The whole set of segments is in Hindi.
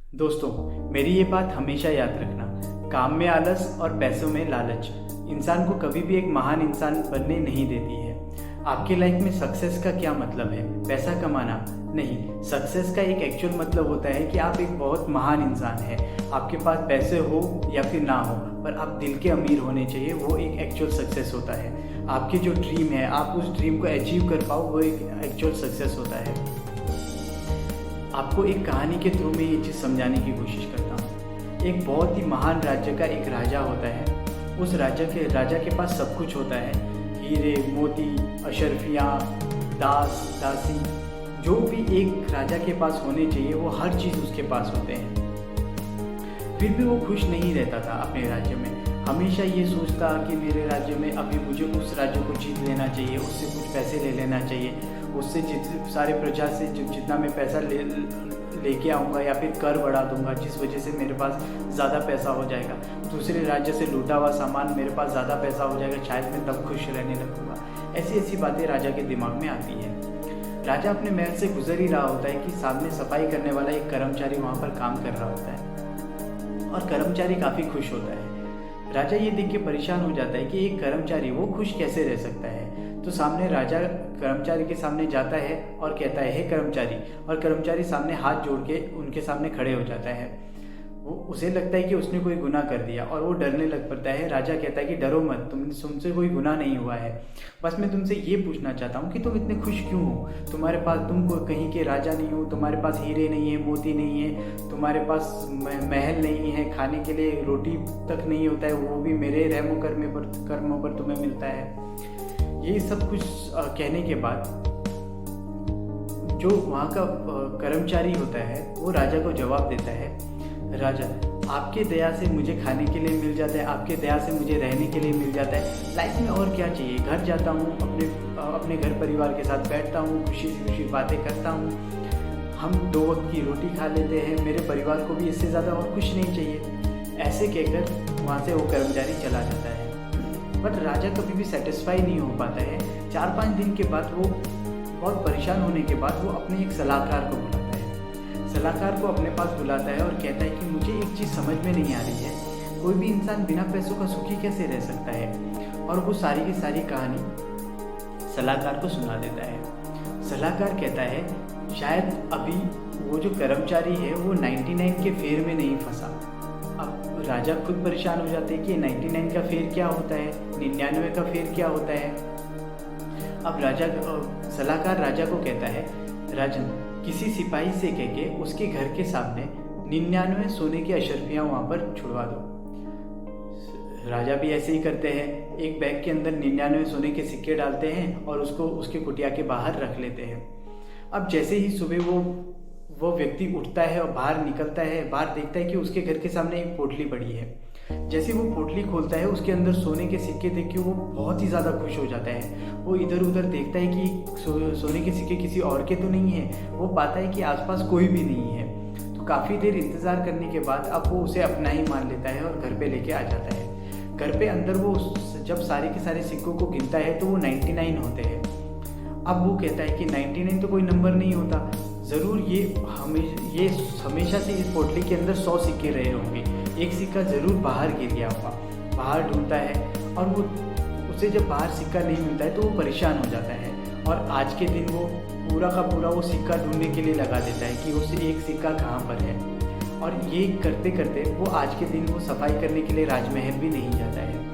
दोस्तों, मेरी ये बात हमेशा याद रखना। काम में आलस और पैसों में लालच इंसान को कभी भी एक महान इंसान बनने नहीं देती है। आपकी लाइफ में सक्सेस का क्या मतलब है? पैसा कमाना नहीं। सक्सेस का एक एक्चुअल मतलब होता है कि आप एक बहुत महान इंसान हैं। आपके पास पैसे हो या फिर ना हो, पर आप दिल के अमीर होने चाहिए, वो एक एक्चुअल सक्सेस होता है। आपकी जो ड्रीम है, आप उस ड्रीम को अचीव कर पाओ, वो एक एक्चुअल सक्सेस होता है। आपको एक कहानी के थ्रू में ये चीज़ समझाने की कोशिश करता हूँ। एक बहुत ही महान राज्य का एक राजा होता है। उस राजा के पास सब कुछ होता है। हीरे मोती, अशरफियाँ, दास दासी, जो भी एक राजा के पास होने चाहिए वो हर चीज़ उसके पास होते हैं। फिर भी वो खुश नहीं रहता था अपने राज्य में। हमेशा ये सोचता कि मेरे राज्य में अभी मुझे उस राज्य को जीत लेना चाहिए, उससे कुछ पैसे ले लेना चाहिए, उससे जितने सारे प्रजा से जितना मैं पैसा लेके आऊँगा या फिर कर बढ़ा दूंगा, जिस वजह से मेरे पास ज़्यादा पैसा हो जाएगा। दूसरे राज्य से लूटा हुआ सामान मेरे पास ज़्यादा पैसा हो जाएगा, शायद मैं तब खुश रहने लगूंगा। ऐसी ऐसी बातें राजा के दिमाग में आती है। राजा अपने महल से गुजर ही रहा होता है कि सामने सफाई करने वाला एक कर्मचारी वहाँ पर काम कर रहा होता है और कर्मचारी काफ़ी खुश होता है। राजा ये देख के परेशान हो जाता है कि एक कर्मचारी वो खुश कैसे रह सकता है। तो सामने राजा कर्मचारी के सामने जाता है और कहता है, हे कर्मचारी, और कर्मचारी सामने हाथ जोड़ के उनके सामने खड़े हो जाता है। उसे लगता है कि उसने कोई गुनाह कर दिया और वो डरने लग पड़ता है। राजा कहता है कि डरो मत, तुमसे कोई गुनाह नहीं हुआ है। बस मैं तुमसे ये पूछना चाहता हूँ कि तुम इतने खुश क्यों हो? तुम्हारे पास, तुम कहीं के राजा नहीं हो, तुम्हारे पास हीरे नहीं है, मोती नहीं है, तुम्हारे पास महल नहीं है, खाने के लिए रोटी तक नहीं होता है, वो भी मेरे रहमो कर्मों पर तुम्हें मिलता है। ये सब कुछ कहने के बाद जो वहाँ का कर्मचारी होता है वो राजा को जवाब देता है, राजा, आपके दया से मुझे खाने के लिए मिल जाता है, आपके दया से मुझे रहने के लिए मिल जाता है। लाइफ में और क्या चाहिए? घर जाता हूँ, अपने घर परिवार के साथ बैठता हूँ, खुशी खुशी बातें करता हूँ, हम 2 वक्त की रोटी खा लेते हैं, मेरे परिवार को भी इससे ज़्यादा और कुछ नहीं चाहिए। ऐसे कहकर वहाँ से वो कर्मचारी चला जाता है। बट राजा कभी भी सेटिस्फाई नहीं हो पाता है। 4-5 दिन के बाद वो बहुत परेशान होने के बाद वो अपने एक सलाहकार को बुलाता है। सलाहकार को अपने पास बुलाता है और कहता है कि मुझे एक चीज़ समझ में नहीं आ रही है, कोई भी इंसान बिना पैसों का सुखी कैसे रह सकता है? और वो सारी की सारी कहानी सलाहकार को सुना देता है। सलाहकार कहता है, शायद अभी वो जो कर्मचारी है वो 99 के फेर में नहीं फंसा। अब राजा खुद परेशान हो जाते हैं कि 99 का फेर क्या होता है, 99 का फेर क्या होता है। अब सलाहकार राजा को कहता है, राजन, किसी सिपाही से कह के उसके घर के सामने 99 सोने की अशर्फियाँ वहाँ पर छुड़वा दो। राजा भी ऐसे ही करते हैं, एक बैग के अंदर 99 सोने के सिक्के डालते हैं और उसको उसके कुटिया के बाहर रख लेते हैं। अब जैसे ही सुबह वो व्यक्ति उठता है और बाहर निकलता है, बाहर देखता है कि उसके घर के सामने एक पोटली पड़ी है। जैसे वो पोटली खोलता है, उसके अंदर सोने के सिक्के देख के वो बहुत ही ज़्यादा खुश हो जाता है। वो इधर उधर देखता है कि सोने के सिक्के किसी और के तो नहीं है। वो पाता है कि आसपास कोई भी नहीं है। तो काफ़ी देर इंतज़ार करने के बाद अब वो उसे अपना ही मान लेता है और घर पे लेके आ जाता है। घर पे अंदर वो जब सारे के सारे सिक्कों को गिनता है तो वो 99 होते हैं। अब वो कहता है कि 99 तो कोई नंबर नहीं होता, ज़रूर ये हमेशा से इस पोटली के अंदर 100 सिक्के रहे होंगे, एक सिक्का ज़रूर बाहर गिर गया होगा। बाहर ढूंढता है और उसे जब बाहर सिक्का नहीं मिलता है तो वो परेशान हो जाता है और आज के दिन वो पूरा का पूरा वो सिक्का ढूंढने के लिए लगा देता है कि उसे एक सिक्का कहाँ पर है। और ये करते करते वो आज के दिन वो सफाई करने के लिए राजमहल भी नहीं जाता है।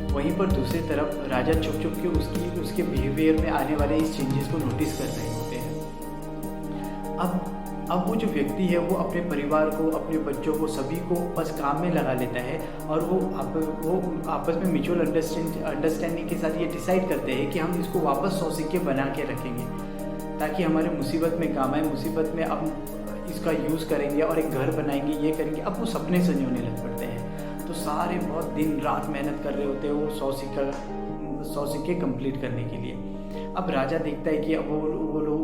वहीं पर दूसरी तरफ राजा चुप चुप के उसके बिहेवियर में आने वाले इस चेंजेस को नोटिस कर रहे होते हैं। अब वो जो व्यक्ति है वो अपने परिवार को, अपने बच्चों को, सभी को बस काम में लगा लेता है और वो आपस में म्यूचुअल अंडरस्टैंडिंग के साथ ये डिसाइड करते हैं कि हम इसको वापस 100 सिक्के बना के रखेंगे ताकि हमारे मुसीबत में काम आए। मुसीबत में अब इसका यूज़ करेंगे और एक घर बनाएंगे, ये करेंगे। अब वो सपने संजोने लग पड़ते हैं। तो सारे बहुत दिन रात मेहनत कर रहे होते हैं वो 100 सिक्के कंप्लीट करने के लिए। अब राजा देखता है कि अब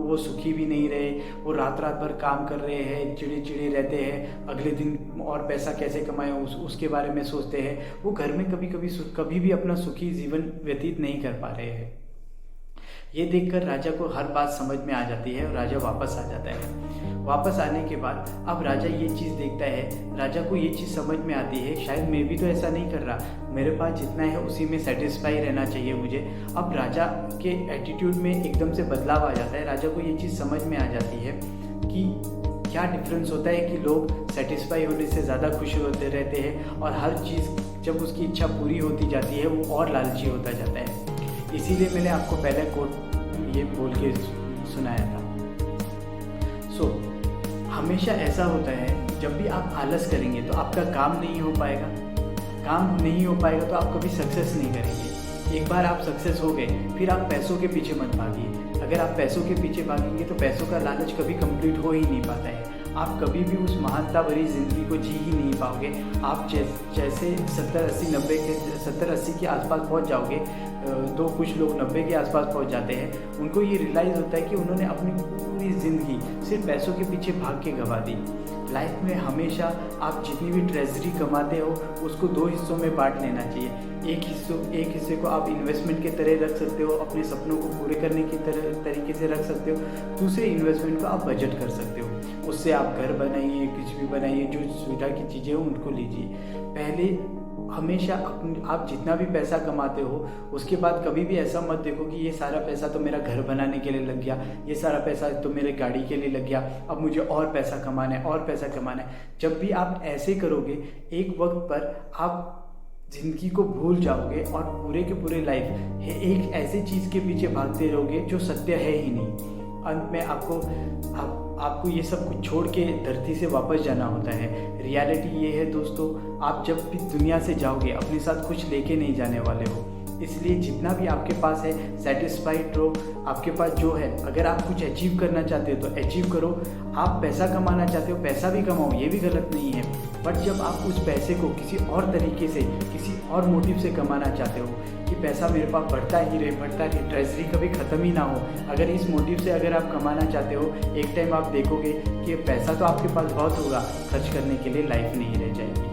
वो सुखी भी नहीं रहे, वो रात भर काम कर रहे हैं, चिड़े रहते हैं, अगले दिन और पैसा कैसे कमाएं उसके बारे में सोचते हैं। वो घर में कभी भी अपना सुखी जीवन व्यतीत नहीं कर पा रहे हैं। ये देखकर राजा को हर बात समझ में आ जाती है और राजा वापस आ जाता है। वापस आने के बाद अब राजा ये चीज़ देखता है, राजा को ये चीज़ समझ में आती है, शायद मैं भी तो ऐसा नहीं कर रहा, मेरे पास जितना है उसी में सेटिस्फाई रहना चाहिए मुझे। अब राजा के एटीट्यूड में एकदम से बदलाव आ जाता है। राजा को ये चीज़ समझ में आ जाती है कि क्या डिफरेंस होता है कि लोग सेटिस्फाई होने से ज़्यादा खुश होते रहते हैं और हर चीज़ जब उसकी इच्छा पूरी होती जाती है वो और लालची होता जाता है। इसीलिए मैंने आपको पहले कोट ये बोल के सुनाया था। हमेशा ऐसा होता है, जब भी आप आलस करेंगे तो आपका काम नहीं हो पाएगा। काम नहीं हो पाएगा तो आप कभी सक्सेस नहीं करेंगे। एक बार आप सक्सेस हो गए फिर आप पैसों के पीछे मत भागिए। अगर आप पैसों के पीछे भागेंगे तो पैसों का लालच कभी कंप्लीट हो ही नहीं पाता है। आप कभी भी उस महानता भरी ज़िंदगी को जी ही नहीं पाओगे। आप जैसे 70-80 के आसपास पहुंच जाओगे, तो कुछ लोग 90 के आसपास पहुंच जाते हैं, उनको ये रियलाइज़ होता है कि उन्होंने अपनी पूरी ज़िंदगी सिर्फ पैसों के पीछे भाग के गंवा दी। लाइफ में हमेशा आप जितनी भी ट्रेजरी कमाते हो उसको 2 हिस्सों में बांट लेना चाहिए। एक हिस्से को आप इन्वेस्टमेंट के तरह रख सकते हो, अपने सपनों को पूरे करने की तरीके से रख सकते हो। दूसरे इन्वेस्टमेंट को आप बजट कर सकते हो, उससे आप घर बनाइए, कुछ भी बनाइए, जो सुविधा की चीज़ें हो उनको लीजिए। पहले हमेशा आप जितना भी पैसा कमाते हो उसके बाद कभी भी ऐसा मत देखो कि ये सारा पैसा तो मेरा घर बनाने के लिए लग गया, ये सारा पैसा तो मेरे गाड़ी के लिए लग गया, अब मुझे और पैसा कमाना है, और पैसा कमाना है। जब भी आप ऐसे करोगे एक वक्त पर आप ज़िंदगी को भूल जाओगे और पूरे के पूरे लाइफ एक ऐसी चीज़ के पीछे भागते रहोगे जो सत्य है ही नहीं। अंत में आपको ये सब कुछ छोड़ के धरती से वापस जाना होता है। रियलिटी ये है दोस्तों, आप जब भी दुनिया से जाओगे अपने साथ कुछ लेके नहीं जाने वाले हो। इसलिए जितना भी आपके पास है सेटिस्फाइड रहो। आपके पास जो है, अगर आप कुछ अचीव करना चाहते हो तो अचीव करो। आप पैसा कमाना चाहते हो पैसा भी कमाओ, ये भी गलत नहीं है। बट जब आप उस पैसे को किसी और तरीके से, किसी और मोटिव से कमाना चाहते हो कि पैसा मेरे पास बढ़ता ही रहे, ट्रेजरी कभी ख़त्म ही ना हो, अगर इस मोटिव से अगर आप कमाना चाहते हो, एक टाइम आप देखोगे कि पैसा तो आपके पास बहुत होगा, खर्च करने के लिए लाइफ नहीं रह जाएगी।